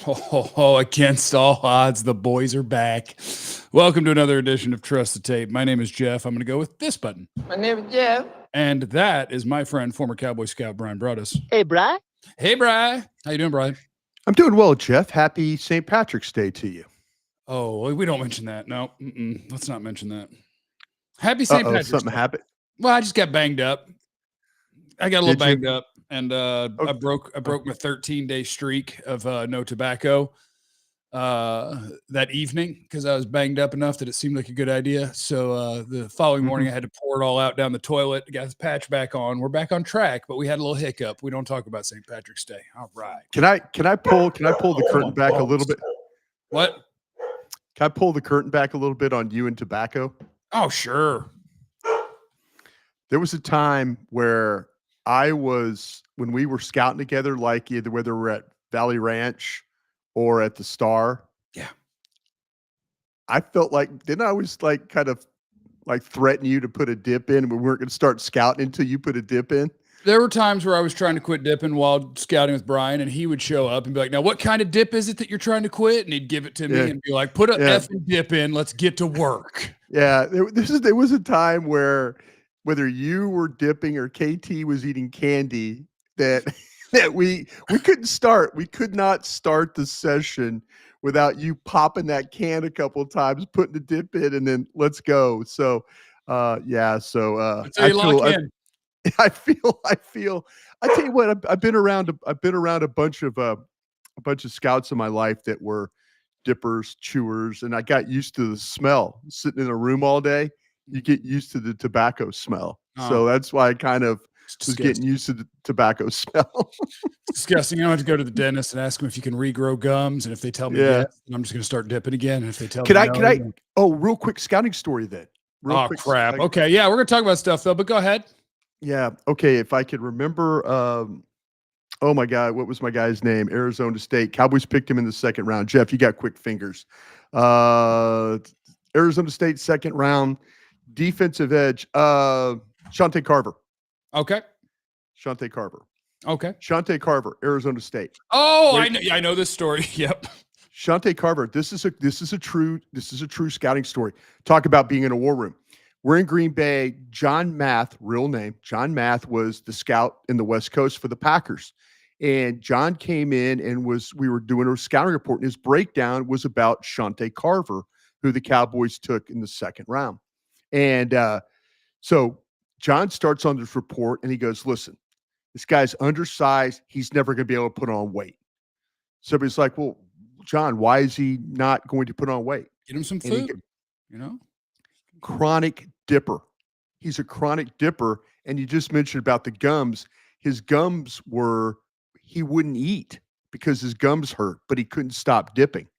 Against all odds, the boys are back. Welcome to another edition of Trust the Tape. My name is Jeff. I'm going to go with this button. My name is Jeff. And that is my friend, former Cowboy Scout, Bryan Broaddus. Hey, Bri. Hey, Bri. How you doing, Bryan? I'm doing well, Jeff. Happy St. Patrick's Day to you. Oh, we don't mention that. No, let's not mention that. Happy St. Patrick's Day. Something happened? Well, I just got banged up. I got a little banged up, and I broke my 13-day streak of no tobacco that evening because I was banged up enough that it seemed like a good idea. So the following morning, I had to pour it all out down the toilet. Got the patch back on. We're back on track, but we had a little hiccup. We don't talk about St. Patrick's Day. All right. Can I pull the curtain back a little bit? What? Can I pull the curtain back a little bit on you and tobacco? Oh, sure. There was a time where when we were scouting together, like either whether we're at Valley Ranch or at the Star. Yeah. I felt like, didn't I always like kind of like threaten you to put a dip in? We weren't going to start scouting until you put a dip in. There were times where I was trying to quit dipping while scouting with Bryan, and he would show up and be like, now, what kind of dip is it that you're trying to quit? And he'd give it to me and be like, put a effing dip in. Let's get to work. Yeah. There was a time where whether you were dipping or KT was eating candy that we couldn't start. We could not start the session without you popping that can a couple of times, putting the dip in, and then let's go. So, I feel. I tell you what, I've been around a bunch of scouts in my life that were dippers, chewers, and I got used to the smell. Sitting in a room all day, you get used to the tobacco smell. So that's why I kind of was getting used to the tobacco smell. It's disgusting. I have to go to the dentist and ask them if you can regrow gums, and if they tell me yes, I'm just going to start dipping again. And if they tell me no, oh, real quick scouting story then. Crap. Okay, yeah, we're going to talk about stuff though, but go ahead. Yeah. Okay. If I could remember, oh my God, what was my guy's name? Arizona State. Cowboys picked him in the second round. Jeff, you got quick fingers. Arizona State, second round, defensive edge. Shante Carver. Okay. Shante Carver. Okay. Shante Carver, Arizona State. Oh, I know this story. Yep. Shante Carver. This is a true scouting story. Talk about being in a war room. We're in Green Bay. John Math, real name, John Math was the scout in the West Coast for the Packers. And John came in and we were doing a scouting report, and his breakdown was about Shante Carver, who the Cowboys took in the second round. And so John starts on this report, and he goes, listen, this guy's undersized. He's never going to be able to put on weight. Somebody's like, well, John, why is he not going to put on weight? Get him some food, Chronic dipper. He's a chronic dipper. And you just mentioned about the gums. His gums he wouldn't eat because his gums hurt, but he couldn't stop dipping.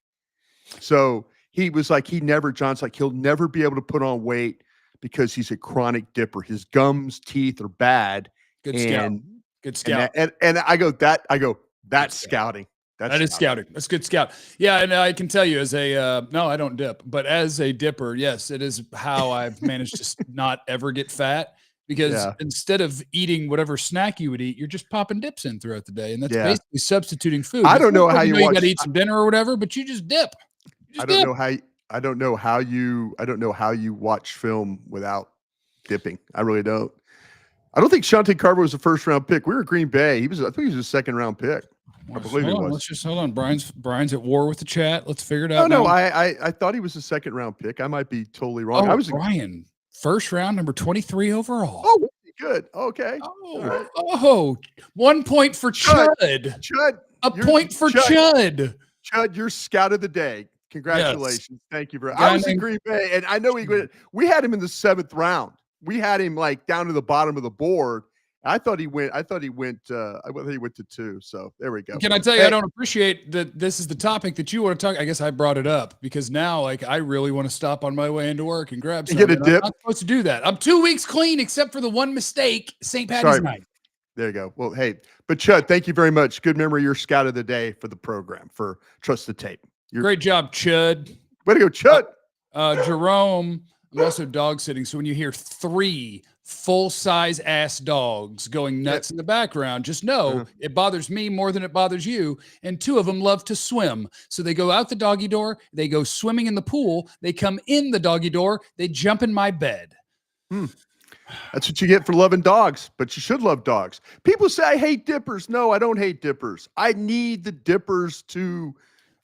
So he was like, John's like, he'll never be able to put on weight because he's a chronic dipper. His gums, teeth are bad. Good scout. And I go, that's scouting. That is scouting. That's good scout. Yeah, and I can tell you as no, I don't dip, but as a dipper, yes, it is how I've managed to not ever get fat because instead of eating whatever snack you would eat, you're just popping dips in throughout the day, and that's basically substituting food. I don't know how you got to eat some dinner or whatever, but you just dip. I don't know how you watch film without dipping. I really don't. I don't think Shante Carver was a first round pick. We were Green Bay. I think he was a second round pick. I believe he was. Let's just hold on. Brian's at war with the chat. Let's figure it out. No, I thought he was a second round pick. I might be totally wrong. Brian, first round, number 23 overall. Oh, good. Okay. Oh, 1 point for Chud. Chud. A point for Chud. Chud, you're scout of the day. Congratulations. Yes. Thank you, bro. I was in Green Bay, and I know we had him in the seventh round. We had him like down to the bottom of the board. I thought he went to 2. So there we go. Can I tell you, I don't appreciate that this is the topic that you want to talk. I guess I brought it up because now I really want to stop on my way into work and grab something. Get a dip. I'm not supposed to do that. I'm 2 weeks clean except for the one mistake, St. Patty's night. There you go. Well, hey, but Chud, thank you very much. Good memory. You're scout of the day for the program for Trust the Tape. Great job, Chud. Way to go, Chud. Jerome, I'm also dog sitting. So when you hear 3 full-size ass dogs going nuts in the background. Just know it bothers me more than it bothers you. And 2 of them love to swim. So they go out the doggy door, they go swimming in the pool, they come in the doggy door, they jump in my bed. That's what you get for loving dogs, but you should love dogs. People say I hate dippers. No, I don't hate dippers. I need the dippers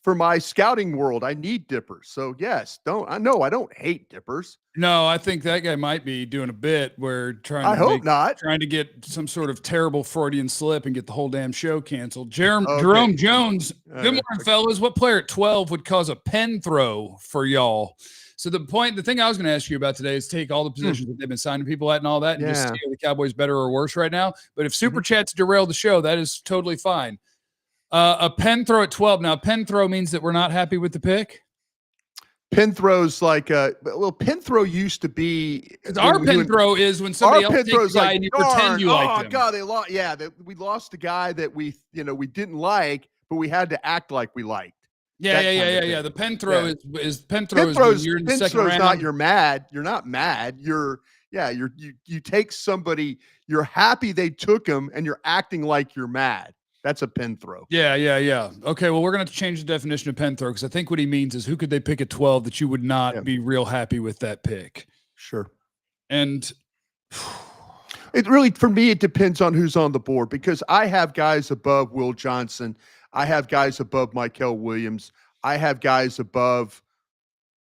for my scouting world. I need dippers. So yes, I don't hate dippers. No, I think that guy might be doing a bit where trying to get some sort of terrible Freudian slip and get the whole damn show canceled. Jerome Jones. Good morning, fellas. What player at 12 would cause a pen throw for y'all? So the thing I was going to ask you about today is take all the positions that they've been signing people at and all that and just see are the Cowboys better or worse right now. But if Super Chats derail the show, that is totally fine. A pen throw at 12. Now, pen throw means that we're not happy with the pick. Pen throws pen throw used to be. Our pen throw is when somebody else takes a guy and you pretend you like him. Oh God, they lost. Yeah, we lost a guy that we didn't like, but we had to act like we liked. Yeah. The pen throw is pen throw is you're in the second round. Not you're mad. You're not mad. You take somebody. You're happy they took him, and you're acting like you're mad. That's a pen throw. Yeah. Okay, well, we're going to change the definition of pen throw because I think what he means is who could they pick at 12 that you would not be real happy with that pick? Sure. And it really, for me, it depends on who's on the board because I have guys above Will Johnson. I have guys above Markquese Williams. I have guys above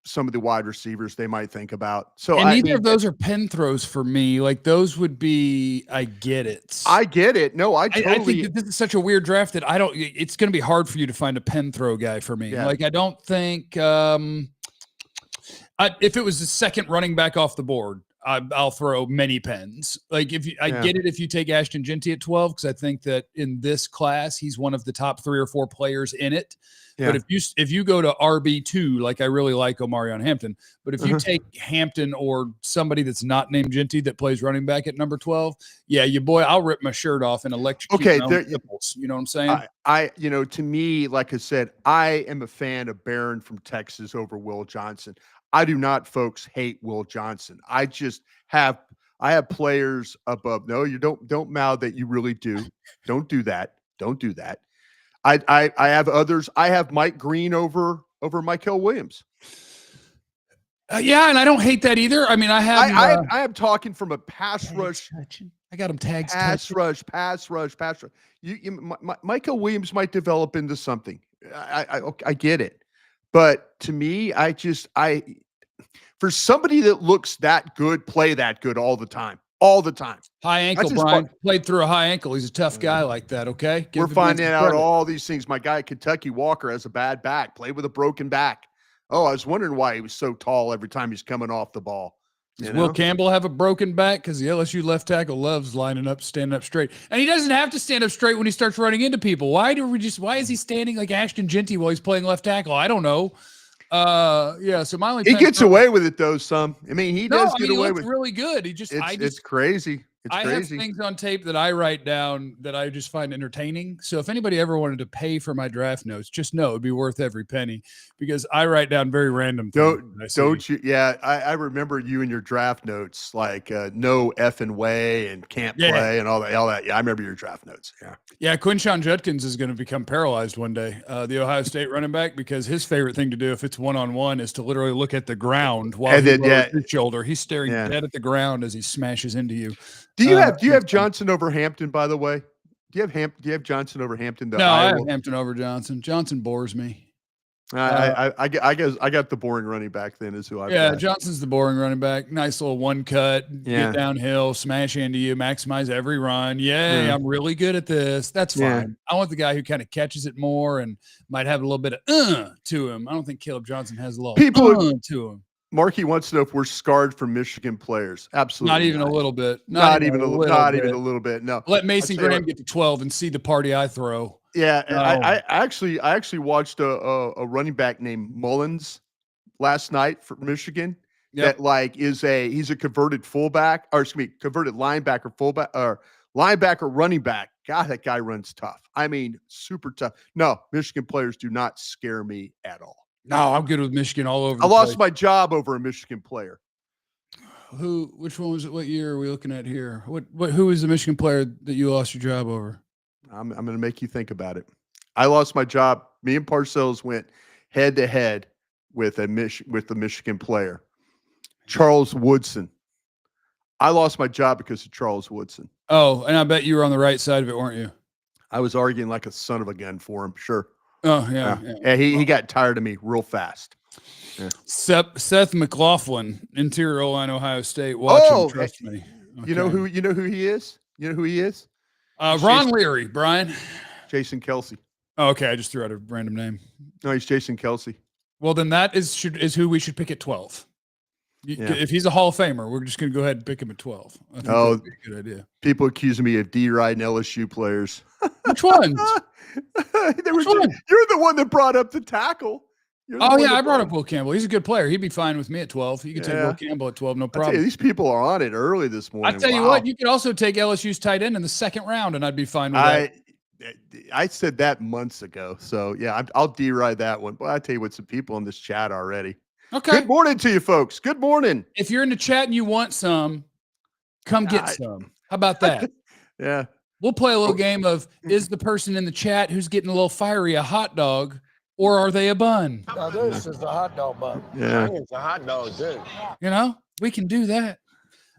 some of the wide receivers they might think about. So neither of those are pen throws for me. Like those would be, I get it. I get it. No, I think that this is such a weird draft that it's going to be hard for you to find a pen throw guy for me. Yeah. Like, I don't think, if it was the second running back off the board, I'll throw many pens. Like get it if you take Ashton Jeanty at 12, because I think that in this class, he's one of the top 3 or 4 players in it. Yeah. But if you go to RB2, like I really like Omarion Hampton, but if you take Hampton or somebody that's not named Jeanty that plays running back at number 12, I'll rip my shirt off and electrocute my own nipples. You know what I'm saying? To me, like I said, I am a fan of Barron from Texas over Will Johnson. I do not, folks, hate Will Johnson. I have players above. No, you don't mouth that you really do. Don't do that. Don't do that. I have others. I have Mike Green over Markquese Williams. And I don't hate that either. I mean, I am talking from a pass rush. I got him tagged. Pass rush. Markquese Williams might develop into something. I get it. But to me, for somebody that looks that good, play that good all the time. High ankle, Brian. Played through a high ankle. He's a tough guy like that, okay? We're finding out all these things. My guy, Kentucky Walker, has a bad back. Played with a broken back. Oh, I was wondering why he was so tall every time he's coming off the ball. Does Will Campbell have a broken back? Because the LSU left tackle loves lining up, standing up straight. And he doesn't have to stand up straight when he starts running into people. Why is he standing like Ashton Jeanty while he's playing left tackle? I don't know. So my only he gets away with it though. He does get away with it. Really good. It's crazy. I have things on tape that I write down that I just find entertaining. So if anybody ever wanted to pay for my draft notes, just know it'd be worth every penny because I write down very random things. Don't you? Yeah, I remember you and your draft notes, like no effing way and can't play and all that. Yeah, I remember your draft notes. Yeah. Quinshon Judkins is going to become paralyzed one day, the Ohio State running back, because his favorite thing to do if it's one-on-one is to literally look at the ground while he lowers his shoulder. He's staring dead at the ground as he smashes into you. Do you have Johnson over Hampton, by the way? Do you have Johnson over Hampton? No, I have Hampton over Johnson. Johnson bores me. I guess I got the boring running back then is who I got. Johnson's the boring running back. Nice little one cut, get downhill, smash into you, maximize every run. I'm really good at this. That's fine. I want the guy who kind of catches it more and might have a little bit of to him. I don't think Caleb Johnson has a little to him. Marky wants to know if we're scarred from Michigan players. Absolutely not. Even a little bit. Not even a little bit. No. Let Mason Graham get to 12 and see the party I throw. Yeah, I actually watched a running back named Mullins last night for Michigan. Yep. That he's a converted fullback, or excuse me, converted linebacker fullback or linebacker running back. God, that guy runs tough. I mean, super tough. No, Michigan players do not scare me at all. No, I'm good with Michigan all over. I lost my job over a Michigan player. Which one was it? What year are we looking at here? Who was the Michigan player that you lost your job over? I'm going to make you think about it. I lost my job. Me and Parcells went head to head with the Michigan player, Charles Woodson. I lost my job because of Charles Woodson. Oh, and I bet you were on the right side of it, weren't you? I was arguing like a son of a gun for him. Sure. Oh yeah. He got tired of me real fast. Yeah. Seth McLaughlin, interior O-line, Ohio State. Watch him, trust me. Okay. You know who he is? You know who he is? Ron Leary, Brian. Jason Kelsey. Oh, okay, I just threw out a random name. No, he's Jason Kelsey. Well, then that is who we should pick at 12. If he's a Hall of Famer, we're just going to go ahead and pick him at 12. I think that'd be a good idea. People accusing me of deriding LSU players. Which ones? You're the one that brought up the tackle. I brought up Will Campbell. He's a good player. He'd be fine with me at 12. You can take Will Campbell at 12, no problem. These people are on it early this morning. I tell you what, you could also take LSU's tight end in the second round, and I'd be fine with that. I said that months ago. So, yeah, I'll deride that one. But I tell you what, some people in this chat already. Okay. Good morning to you, folks. Good morning. If you're in the chat and you want some, come get some. How about that? Yeah. We'll play a little game of, is the person in the chat who's getting a little fiery a hot dog, or are they a bun? No, this is a hot dog bun. Yeah. It's a hot dog, too. You know, we can do that.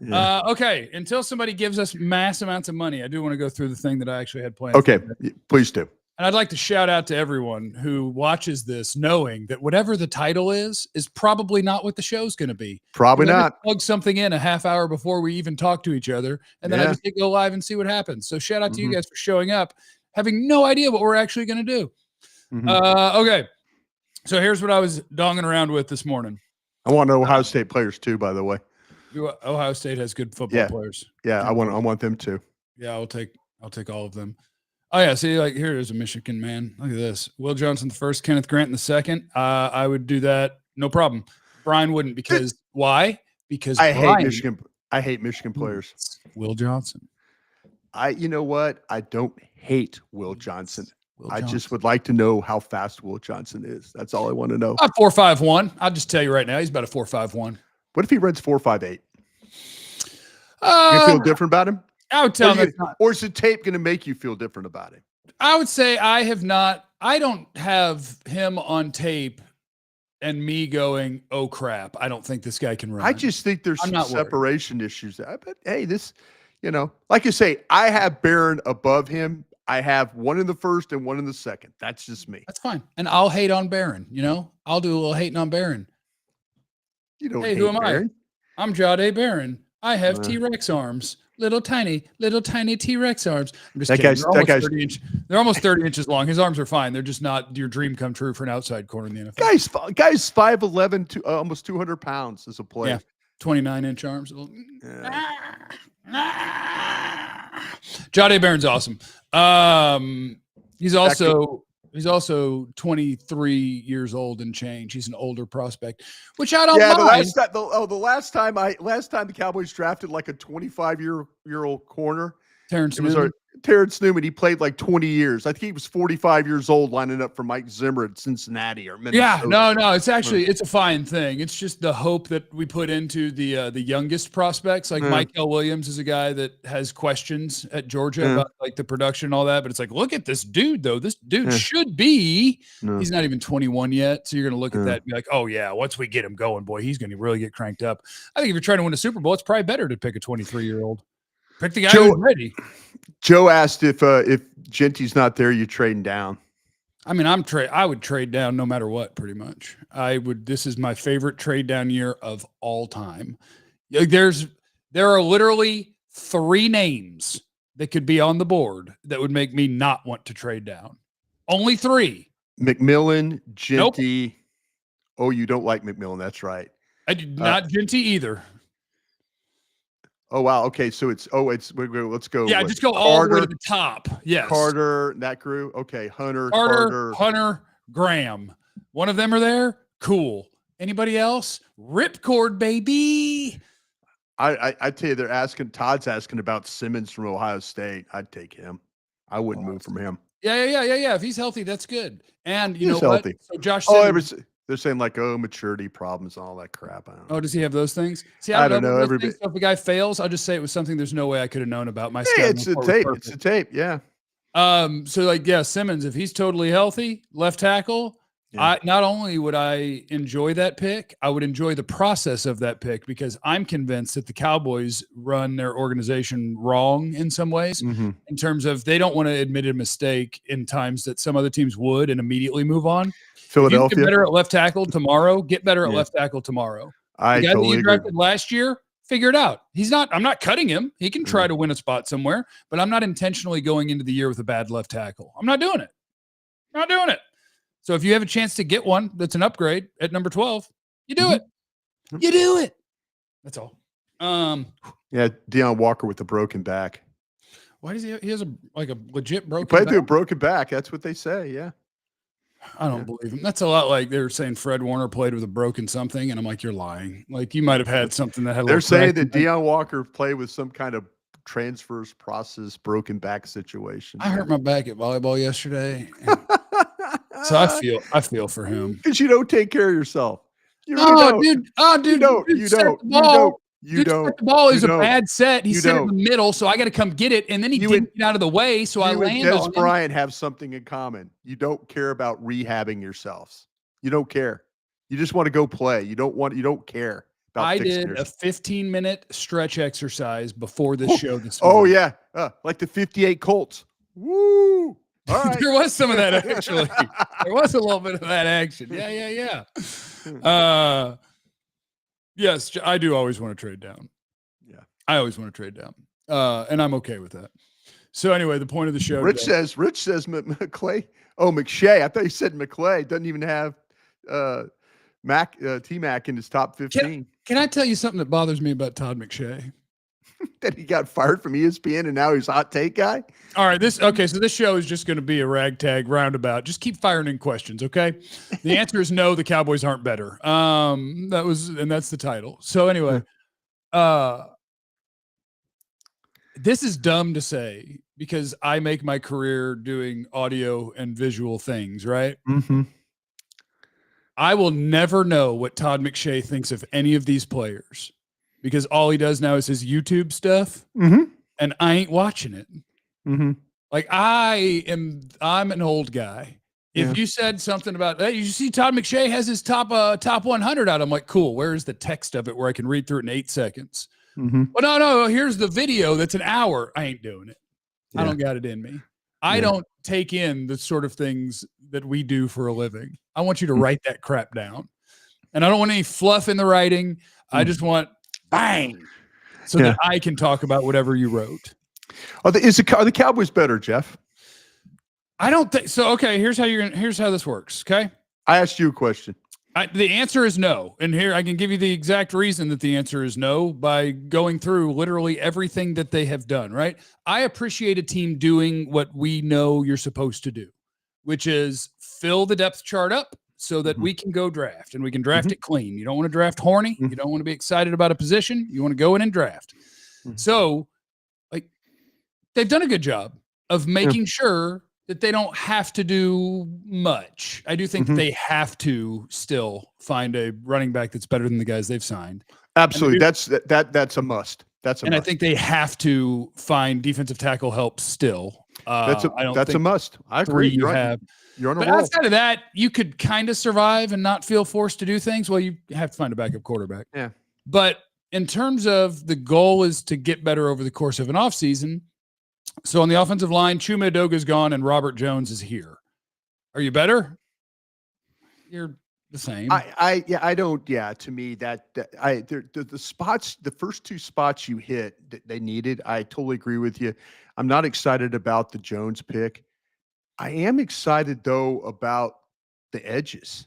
Yeah. Okay. Until somebody gives us mass amounts of money, I do want to go through the thing that I actually had planned. Okay. Please do. And I'd like to shout out to everyone who watches this, knowing that whatever the title is probably not what the show's going to be. Probably not. Plug something in a half hour before we even talk to each other, and then I just go live and see what happens. So shout out to you guys for showing up, having no idea what we're actually going to do. Okay. So here's what I was donging around with this morning. I want Ohio State players too, by the way. Ohio State has good football players. Yeah, I want them too. Yeah, I'll take all of them. Oh yeah, see, like here is a Michigan man. Look at this. Will Johnson the first, Kenneth Grant in the second. I would do that, no problem. Brian wouldn't, because why? Because I hate Michigan. I hate Michigan players. Will Johnson. You know what? I don't hate Will Johnson. I just would like to know how fast Will Johnson is. That's all I want to know. 4.51. I'll just tell you right now, he's about a 4.51. What if he runs 4.58? You feel different about him? I would tell him. Or is the tape going to make you feel different about him? I would say I don't have him on tape and me going, oh crap, I don't think this guy can run. I just think there's some separation issues. But hey, like you say, I have Barron above him. I have one in the first and one in the second. That's just me. That's fine. And I'll hate on Barron. I'll do a little hating on Barron. You don't hate who am Barron? I'm Javonte Barron. I have T-Rex arms. Little tiny T-Rex arms. I'm just kidding. They're almost 30 inches long. His arms are fine. They're just not your dream come true for an outside corner in the NFL. Guy's 5'11", to almost 200 pounds as a player. Yeah, 29-inch arms. Javonte Barron's awesome. He's also 23 years old and change. He's an older prospect, which I don't mind. The last time the Cowboys drafted like a 25-year-old corner, Terrence Newman. He played like 20 years. I think he was 45 years old, lining up for Mike Zimmer at Cincinnati or Minnesota. Yeah, no, it's a fine thing. It's just the hope that we put into the youngest prospects. Like Michael Williams is a guy that has questions at Georgia about like the production and all that. But it's like, look at this dude though. This dude should be. He's not even 21 yet. So you're gonna look at that and be like, oh yeah, once we get him going, boy, he's gonna really get cranked up. I think if you're trying to win a Super Bowl, it's probably better to pick a 23-year-old. Pick the guy who's ready. Joe asked if Genty's not there, you trading down. I mean, I would trade down no matter what, pretty much. This is my favorite trade down year of all time. There are literally 3 names that could be on the board that would make me not want to trade down. Only 3. McMillan, Genty. Nope. Oh, you don't like McMillan. That's right. I did not Genty either. Oh, wow. Okay. So let's go. Yeah, just go all the way to the top. Yes. Carter, that crew. Okay. Hunter, Graham. One of them are there. Cool. Anybody else? Ripcord, baby. I tell you, Todd's asking about Simmons from Ohio State. I'd take him. I wouldn't move from him. Yeah. If he's healthy, that's good. And you know healthy. what? So Josh Simmons. They're saying like, oh, maturity problems, and all that crap. I don't know. Oh, does he have those things? See, I don't know. Everybody. So if a guy fails, I'll just say it was something there's no way I could have known about. My hey, it's the tape. It's the tape. Yeah. So like, yeah, Simmons, if he's totally healthy, left tackle, Yeah. not only would I enjoy that pick, I would enjoy the process of that pick because I'm convinced that the Cowboys run their organization wrong in some ways Mhm. in terms of they don't want to admit a mistake in times that some other teams would and immediately move on. Philadelphia. If you get better at left tackle tomorrow, get better at Yeah. left tackle tomorrow. I The guy totally that you agree. drafted last year, figure it out. I'm not cutting him. He can try to win a spot somewhere, but I'm not intentionally going into the year with a bad left tackle. I'm not doing it. Not doing it. So if you have a chance to get one that's an upgrade at number 12, you do it. You do it. That's all. Yeah, Deion Walker with the broken back. Why does he has a legit broken Played back? through a broken back. That's what they say. Yeah. I don't believe him. That's a lot like they were saying Fred Warner played with a broken something, and I'm like, you're lying. Like you might have had something that had. They're saying that Deion Walker played with some kind of transfers process broken back situation. I hurt my back at volleyball yesterday, so I feel for him. Because you don't take care of yourself. You really Dude. You don't. The ball is a bad set. He's set in the middle, so I got to come get it, and then he didn't get out of the way, so I land on him. Bryan have something in common. You don't care about rehabbing yourselves. You don't care. You just want to go play. You don't care about. I fixing did yourself. a 15-minute stretch exercise before this show this Oh morning. yeah, like the 58 Colts. Woo! All right. There was some of that actually. There was a little bit of that action. Yeah. Yes, I do always want to trade down. Yeah. I always want to trade down. And I'm okay with that. So anyway, the point of the show. Rich says McClay. Oh, McShay. I thought he said McClay. Doesn't even have T-Mac in his top 15. Can I tell you something that bothers me about Todd McShay? That he got fired from ESPN and now he's hot take guy. All right, so this show is just going to be a ragtag roundabout. Just keep firing in questions, okay? The answer is no, the Cowboys aren't better. That's the title. So anyway, this is dumb to say because I make my career doing audio and visual things, right? Mm-hmm. I will never know what Todd McShay thinks of any of these players because all he does now is his YouTube stuff, and I ain't watching it. Mm-hmm. Like I'm an old guy. If you said something about, hey, you see Todd McShay has his top 100 out, I'm like, cool. Where is the text of it where I can read through it in 8 seconds? Mm-hmm. Well, no, here's the video that's an hour. I ain't doing it. Yeah. I don't got it in me. I don't take in the sort of things that we do for a living. I want you to write that crap down. And I don't want any fluff in the writing. I just want bang so that I can talk about whatever you wrote. Are the Cowboys better, Jeff? I don't think so. Okay, here's how this works. Okay. I asked you a question. The answer is no. And here I can give you the exact reason that the answer is no by going through literally everything that they have done, right? I appreciate a team doing what we know you're supposed to do, which is fill the depth chart up so that we can go draft and we can draft it clean. You don't want to draft horny. You don't want to be excited about a position. You want to go in and draft. So like they've done a good job of making sure that they don't have to do much. I do think that they have to still find a running back that's better than the guys they've signed. Absolutely. That's a must. I think they have to find defensive tackle help still. That's a must. I agree. You're on a roll. Outside of that, you could kind of survive and not feel forced to do things. Well, you have to find a backup quarterback. Yeah. But in terms of the goal is to get better over the course of an offseason. So on the offensive line, Chuma Edoga is gone and Robert Jones is here. Are you better? You're the same. To me the spots, the first 2 spots you hit that they needed, I totally agree with you. I'm not excited about the Jones pick. I am excited though about the edges,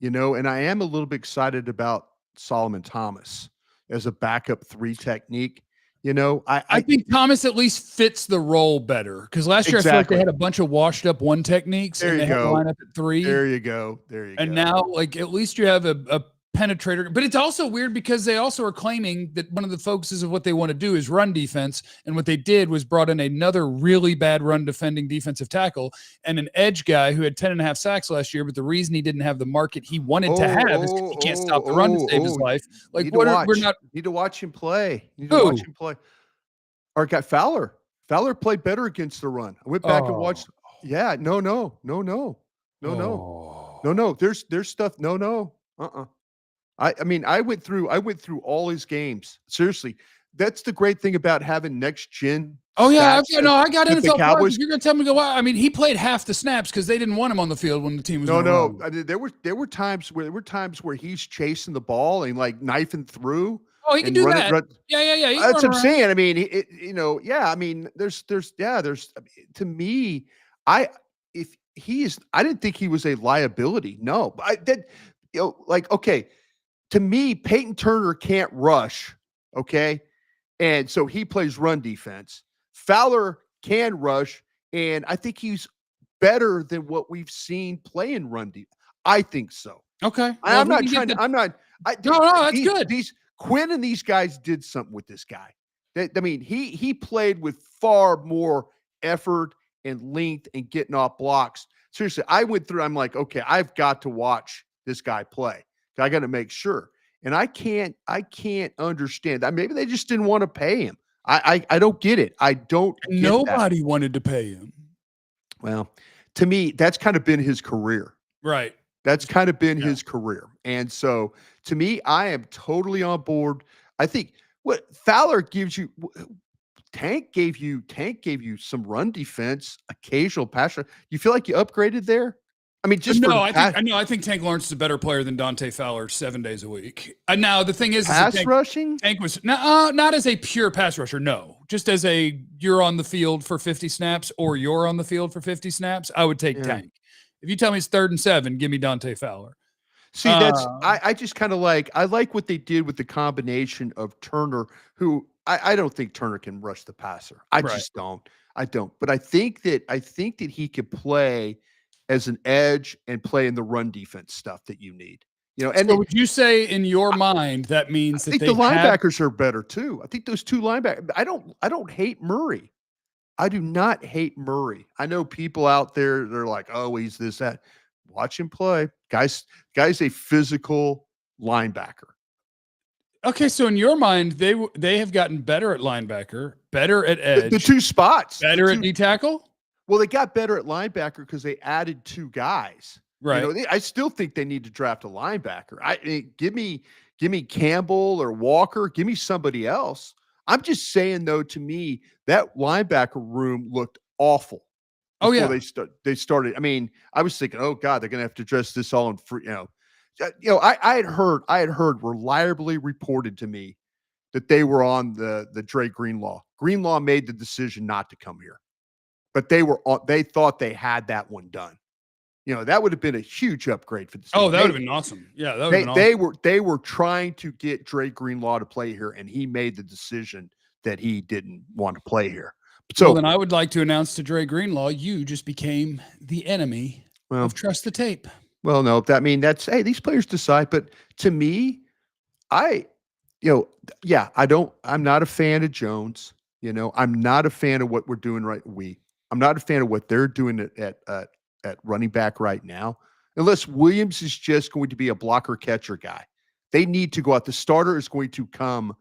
and I am a little bit excited about Solomon Thomas as a backup 3 technique. I think Thomas at least fits the role better because last year I feel like they had a bunch of washed up 1 techniques and they had to line up at 3. There you go. And now, like, at least you have a penetrator. But it's also weird because they also are claiming that one of the focuses of what they want to do is run defense. And what they did was brought in another really bad run defending defensive tackle and an edge guy who had 10.5 sacks last year. But the reason he didn't have the market he wanted to have is because he can't stop the run to save his life. Like, we're not. Need to watch him play. Our guy Fowler. Fowler played better against the run. I went back and watched. Yeah, no. There's stuff. No. I mean, I went through all his games. Seriously, that's the great thing about having next gen. Oh yeah, I got NFL Cowboys. You're gonna tell me to go out. I mean, he played half the snaps because they didn't want him on the field when the team was. No. I mean, there were times where he's chasing the ball and like knifing through. Oh, he can do that. Yeah. That's what I'm saying. I mean, I mean, there's to me, I didn't think he was a liability. No, okay. To me, Payton Turner can't rush. Okay. And so he plays run defense. Fowler can rush. And I think he's better than what we've seen playing run defense. I think so. Okay. Well, that's good. Quinn and these guys did something with this guy. I mean, he played with far more effort and length and getting off blocks. Seriously, I went through, I'm like, okay, I've got to watch this guy play. I got to make sure. And I can't understand that. Maybe they just didn't want to pay him. I don't get it. I don't get Nobody wanted to pay him. Well, to me, that's kind of been his career. Right. That's kind of been his career. And so to me, I am totally on board. I think what Fowler gives you, Tank gave you some run defense, occasional pass rush. You feel like you upgraded there? I mean, I think Tank Lawrence is a better player than Dante Fowler 7 days a week. And now the thing is, rushing. Tank was not as a pure pass rusher. No, just as you're on the field for 50 snaps or you're on the field for 50 snaps. I would take Tank. If you tell me it's 3rd and 7, give me Dante Fowler. See, I just kind of like what they did with the combination of Turner, who I don't think Turner can rush the passer. I don't. But I think that he could play as an edge and play in the run defense stuff that you need. And so would you say in your mind that means the linebackers are better too? I think those two linebackers. I don't hate Murray. I do not hate Murray. I know people out there, they're like, oh, he's this, that. Watch him play. Guy's a physical linebacker. Okay, so in your mind, they have gotten better at linebacker, better at edge. The two spots. Better at D-tackle? Well, they got better at linebacker because they added 2 guys. Right. I still think they need to draft a linebacker. Give me Campbell or Walker. Give me somebody else. I'm just saying, though, to me, that linebacker room looked awful. Oh, yeah. They started. I mean, I was thinking, oh, God, they're going to have to address this all in free. I had heard reliably reported to me that they were on the Dre Greenlaw. Greenlaw made the decision not to come here. But they thought they had that one done. That would have been a huge upgrade for the team. Oh, that would have been awesome. Yeah, that would have been awesome. They were trying to get Dre Greenlaw to play here, and he made the decision that he didn't want to play here. So then I would like to announce to Dre Greenlaw, you just became the enemy of Trust the Tape. Well, no, these players decide. But to me, I'm not a fan of Jones. I'm not a fan of what we're doing I'm not a fan of what they're doing at running back right now, unless Williams is just going to be a blocker catcher guy. They need to go out. The starter is going to come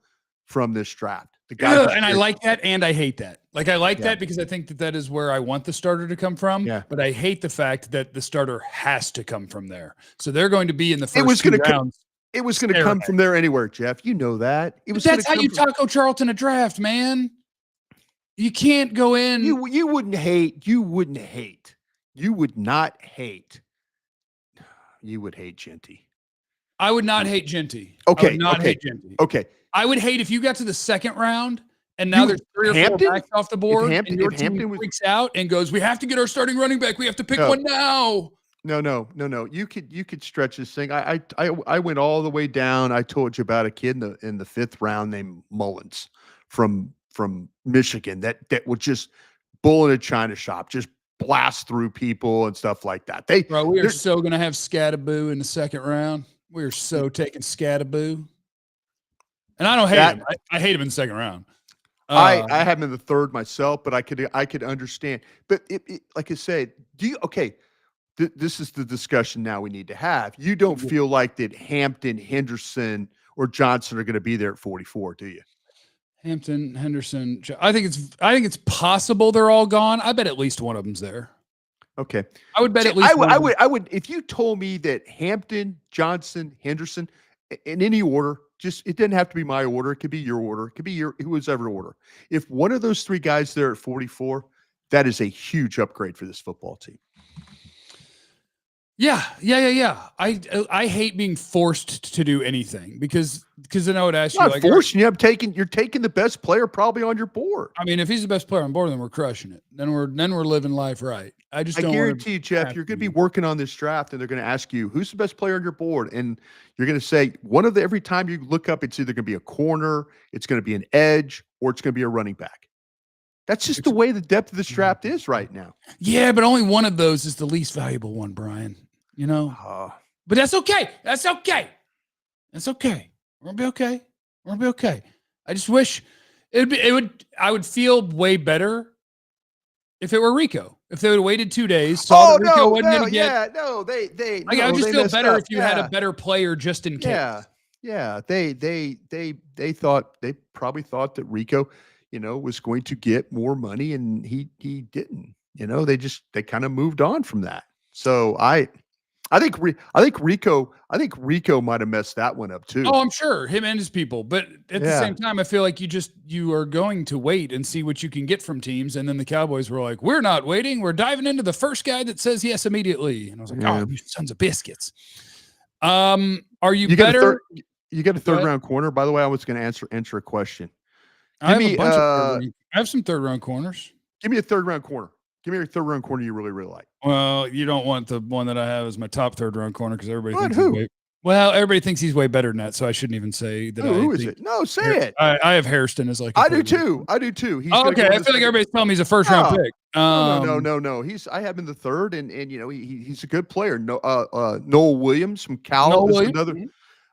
from this draft. The guy, and I like that, and I hate that. Like, I like that because I think that is where I want the starter to come from. Yeah. But I hate the fact that the starter has to come from there. So they're going to be in the first 2 rounds. It was going to come from there anywhere, Jeff. You know that. That's how you Taco Charlton a draft, man. You can't go in. You would not hate. You would hate Genty. I would not hate Genty. Okay. I would not hate Genty. Okay. I would hate if you got to the 2nd round and now there's 3 or 4 backs off the board and your team freaks out and goes, we have to get our starting running back. We have to pick one now. No. You could stretch this thing. I went all the way down. I told you about a kid in the 5th round named Mullins from Michigan that would just bull in a china shop, just blast through people and stuff like that. We are so going to have Scattaboo in the 2nd round. We're so taking Scattaboo. And I don't hate him. I hate him in the second round. I have him in the third myself, but I could understand. But like I said, this is the discussion now we need to have. You don't feel like that Hampton, Henderson, or Johnson are going to be there at 44, do you? Hampton, Henderson. I think it's possible they're all gone. I bet at least one of them's there. Okay. I would bet at least I would if you told me that Hampton, Johnson, Henderson in any order, it doesn't have to be my order. It could be your order. It could be whoever order. If one of those three guys there at 44, that is a huge upgrade for this football team. Yeah. I hate being forced to do anything because then I would ask you. Not forcing you. You're taking the best player probably on your board. I mean, if he's the best player on board, then we're crushing it. Then we're living life right. I guarantee you, Jeff, you're going to be working on this draft, and they're going to ask you who's the best player on your board, and you're going to say every time you look up, it's either going to be a corner, it's going to be an edge, or it's going to be a running back. That's just the way the depth of this draft is right now. Yeah, but only one of those is the least valuable one, Brian. You know, but that's okay. That's okay. We're gonna be okay. I just wish I would feel way better if it were Rico. If they would have waited 2 days, they I would just feel better if you had a better player just in case. Yeah. They probably thought that Rico, was going to get more money, and he didn't. They kind of moved on from that. So I think Rico might have messed that one up too. Oh, I'm sure him and his people. But at the same time, I feel like you are going to wait and see what you can get from teams. And then the Cowboys were like, we're not waiting. We're diving into the first guy that says yes immediately. And I was like, oh, you sons of biscuits. Are you better? You got a third round corner. By the way, I was going to answer a question. I have some third round corners. Give me a third round corner. Give me your third round corner you really, really like. Well, you don't want the one that I have as my top third round corner because everybody thinks he's way better than that. So I shouldn't even say that. Who is it? No, say it. I have Hairston as like. I do too. Okay. I feel like everybody's telling me he's a first round pick. No. I have him in the third, and he's a good player. Noel Williams from Cal is another.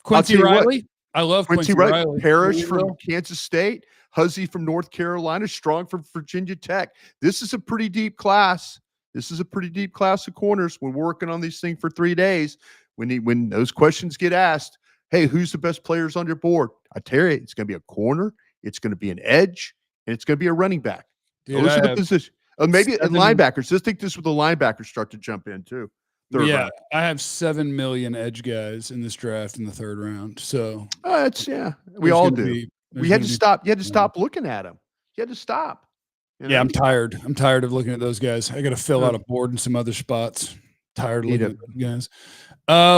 Quincy Riley. I love Quincy Riley. Parrish from Kansas State. Huzzy from North Carolina, Strong from Virginia Tech. This is a pretty deep class. Of corners. When we're working on these things for 3 days, when those questions get asked, hey, who's the best players on your board? I tell you, it's going to be a corner, it's going to be an edge, and it's going to be a running back. Those are the positions. Maybe linebackers. Just think this with the linebackers start to jump in too. I have 7 million edge guys in this draft in the third round. So we all do. You had to stop looking at them. You had to stop. Yeah, I'm tired. I'm tired of looking at those guys. I got to fill out a board in some other spots. Tired of looking at those guys.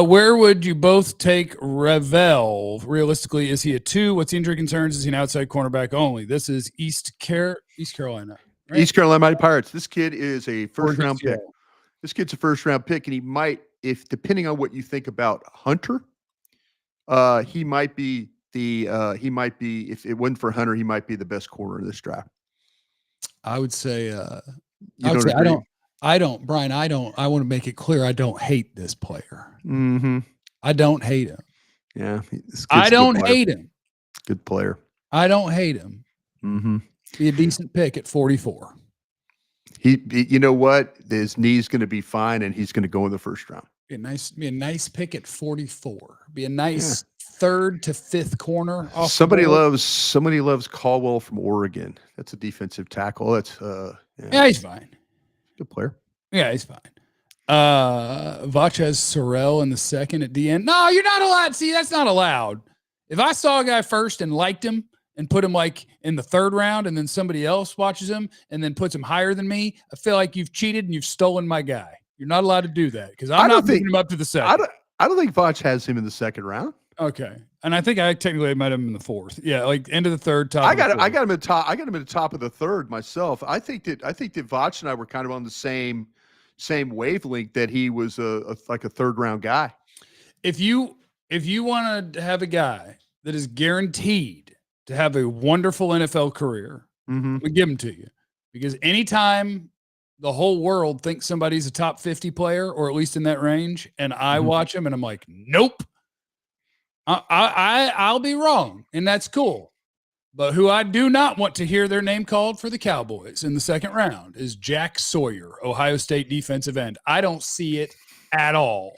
Where would you both take Revel? Realistically, is he a 2? What's the injury concerns? Is he an outside cornerback only? This is East Carolina. Right? East Carolina Mighty Pirates. This kid is a first-round pick. This kid's a first-round pick, and he might, if depending on what you think about Hunter, he might be if it wasn't for Hunter, he might be the best corner in this draft. I would say Brian, I want to make it clear I don't hate this player. Mm-hmm. I don't hate him. Yeah. I don't hate him. Good player. I don't hate him. Mm-hmm. Be a decent pick at 44. He you know what? His knee's going to be fine, and he's going to go in the first round. Be a nice pick at 44. Be a nice third to fifth corner. Somebody loves Caldwell from Oregon. That's a defensive tackle. That's he's fine. Good player. Yeah, he's fine. Vachez Sorrell in the second at DN. No, you're not allowed. See, that's not allowed. If I saw a guy first and liked him and put him like in the third round, and then somebody else watches him and then puts him higher than me, I feel like you've cheated and you've stolen my guy. You're not allowed to do that because I'm not moving him up to the second. I don't think Vach has him in the second round. Okay, and I think I technically might have him in the fourth. Yeah, like end of the third, top. I got him at the top. I got him at the top of the third myself. I think that Vach and I were kind of on the same wavelength, that he was like a third round guy. If you want to have a guy that is guaranteed to have a wonderful NFL career, we give him to you, because anytime the whole world thinks somebody's a top 50 player, or at least in that range, and I watch him and I'm like, nope, I'll be wrong, and that's cool. But who I do not want to hear their name called for the Cowboys in the second round is Jack Sawyer, Ohio State defensive end. I don't see it at all.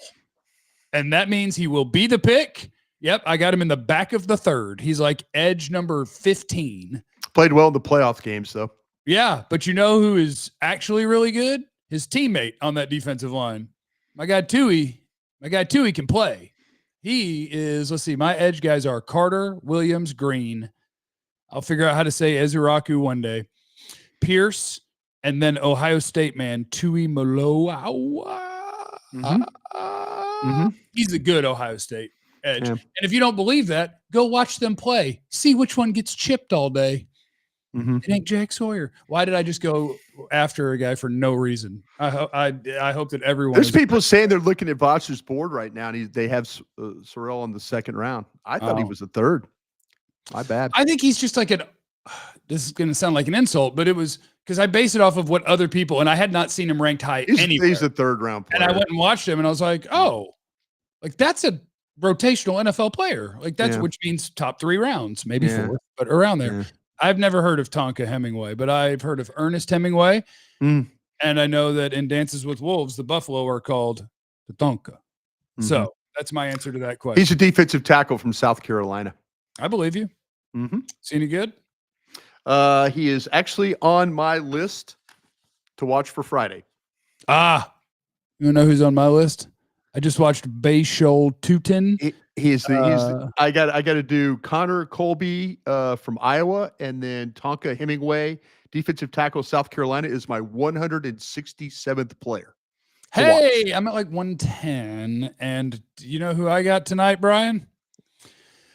And that means he will be the pick. Yep, I got him in the back of the third. He's like edge number 15. Played well in the playoff games, though. Yeah, but you know who is actually really good? His teammate on that defensive line. My guy Tui can play. He is, let's see, my edge guys are Carter, Williams, Green. I'll figure out how to say Ezuraku one day. Pierce, and then Ohio State man, Tui Moloawa. He's a good Ohio State edge. Yeah. And if you don't believe that, go watch them play. See which one gets chipped all day. It ain't Jack Sawyer. Why did I just go after a guy for no reason? I hope that everyone. There's people saying they're looking at Vocher's board right now, and they have Sorrell in the second round. I thought he was the third. My bad. I think he's just like this is going to sound like an insult, but it was because I base it off of what other people, and I had not seen him ranked high anywhere. He's a third round player. And I went and watched him, and I was like, oh, like that's a rotational NFL player. Like that's which means top 3 rounds, maybe 4, but around there. Yeah. I've never heard of Tonka Hemingway, but I've heard of Ernest Hemingway. And I know that in Dances with Wolves, the Buffalo are called the Tonka. So that's my answer to that question. He's a defensive tackle from South Carolina. I believe you. Is he any good? He is actually on my list to watch for Friday. You know who's on my list? I just watched Bayshol Tutin. I got to do Connor Colby from Iowa, and then Tonka Hemingway, defensive tackle, South Carolina, is my 167th player. Hey, I'm at like 110, and you know who I got tonight, Brian?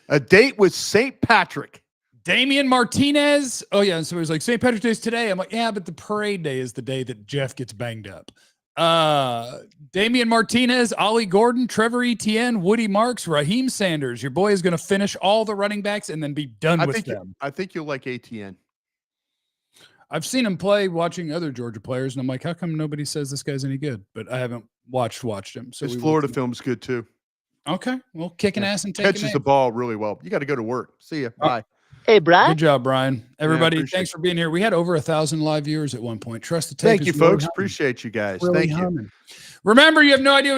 A date with St. Patrick. Damian Martinez. Oh, yeah. And so he was like, St. Patrick's Day is today. I'm like, yeah, but the parade day is the day that Jeff gets banged up. Damian Martinez, Ollie Gordon, Trevor Etienne, Woody Marks, Raheem Sanders. Your boy is going to finish all the running backs and then be done with them. I think you'll like Etienne. I've seen him play watching other Georgia players, and I'm like, how come nobody says this guy's any good? But I haven't watched him. So his Florida film's good too. Okay. Well, kicking ass and taking catches the ball really well. You got to go to work. See ya. Bye. Hey, Brian. Good job, Brian. Everybody, thanks for being here. We had over 1,000 live viewers at one point. Trust the tape. Thank you, folks. Appreciate you guys. Really Thank you. Remember, you have no idea